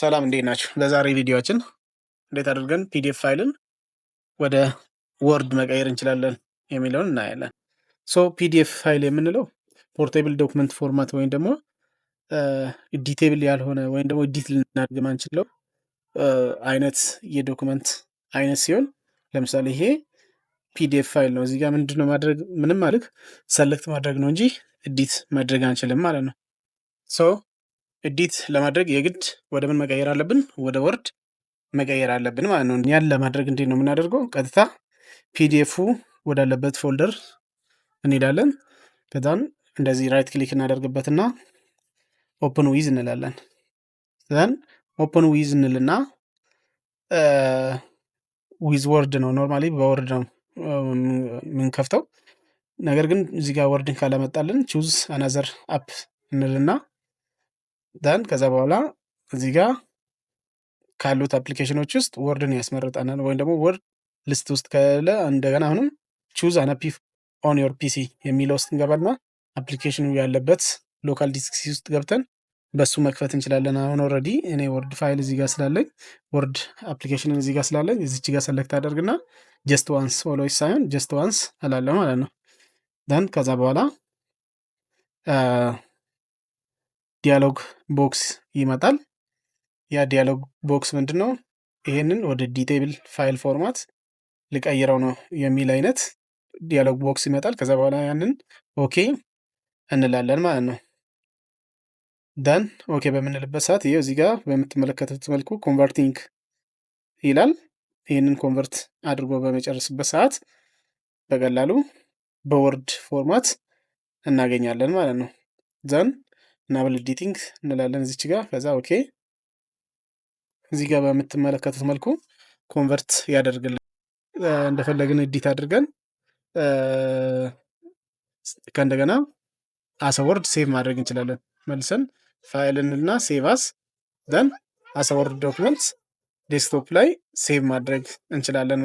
ሰላም እንዴት ናችሁ? በዛሬ ቪዲዮአችን እንዴት አድርገን ፒዲኤፍ ፋይልን ወደ ወርድ መቀየር እንችላለን የሚለውን እናያለን። ፒዲኤፍ ፋይል የምንለው ፖርቴብል ዶክመንት ፎርማት ወይም ደግሞ ኤዲቴብል ያልሆነ ወይም ደግሞ ኤዲት ልናደርግ ማንችለው አይነት የዶክመንት አይነት ሲሆን ለምሳሌ ይሄ ፒዲኤፍ ፋይል ነው። እዚህ ጋር ምንድነው ማድረግ ምንም ማለት ሰሌክት ማድረግ ነው እንጂ ኤዲት ማድረግ አንችልም ማለት ነው። ኤዲት ለማድረግ የግድ ወደ ምን መቀየር አለብን? ወደ ወርድ መቀየር አለብን ማለት ነው። ያን ለማድረግ እንዴት ነው የምናደርገው? ቀጥታ ፒዲኤፉ ወዳለበት ፎልደር እንሄዳለን። ከዛን እንደዚህ ራይት ክሊክ እናደርግበትና ኦፕን ዊዝ እንላለን። ከዛን ኦፕን ዊዝ እንልና ዊዝ ወርድ ነው ኖርማሊ በወርድ ነው የምንከፍተው። ነገር ግን እዚህ ጋር ወርድን ካላመጣልን ቹዝ አናዘር አፕ እንልና ዳን ከዛ በኋላ እዚህ ጋር ካሉት አፕሊኬሽኖች ውስጥ ወርድን ያስመርጠናል። ወይም ደግሞ ወርድ ሊስት ውስጥ ከሌለ እንደገና አሁንም ቹዝ አን አፕ ኦን ዮር ፒሲ የሚለው ውስጥ እንገባና አፕሊኬሽኑ ያለበት ሎካል ዲስክ ውስጥ ገብተን በሱ መክፈት እንችላለን። አሁን ኦልሬዲ እኔ ወርድ ፋይል እዚህ ጋር ስላለኝ ወርድ አፕሊኬሽንን እዚህ ጋር ስላለኝ እዚች ጋር ሰለክት አደርግና ጀስት ዋንስ ኦልዌይስ ሳይሆን ጀስት ዋንስ እላለሁ ማለት ነው። ዳን ከዛ በኋላ ዲያሎግ ቦክስ ይመጣል። ያ ዲያሎግ ቦክስ ምንድን ነው? ይሄንን ወደ ዲቴብል ፋይል ፎርማት ልቀይረው ነው የሚል አይነት ዲያሎግ ቦክስ ይመጣል። ከዛ በኋላ ያንን ኦኬ እንላለን ማለት ነው። ዳን ኦኬ በምንልበት ሰዓት ይሄው እዚህ ጋር በምትመለከቱት መልኩ ኮንቨርቲንግ ይላል። ይህንን ኮንቨርት አድርጎ በመጨረስበት ሰዓት በቀላሉ በወርድ ፎርማት እናገኛለን ማለት ነው። ዛን ናብል ኤዲቲንግ እንላለን እዚች ጋር። ከዛ ኦኬ እዚህ ጋር በምትመለከቱት መልኩ ኮንቨርት ያደርግልን። እንደፈለግን ኤዲት አድርገን ከእንደገና አሰ ወርድ ሴቭ ማድረግ እንችላለን። መልሰን ፋይልንና ሴቭ አስ ዘን አሰ ወርድ ዶክመንት ዴስክቶፕ ላይ ሴቭ ማድረግ እንችላለን።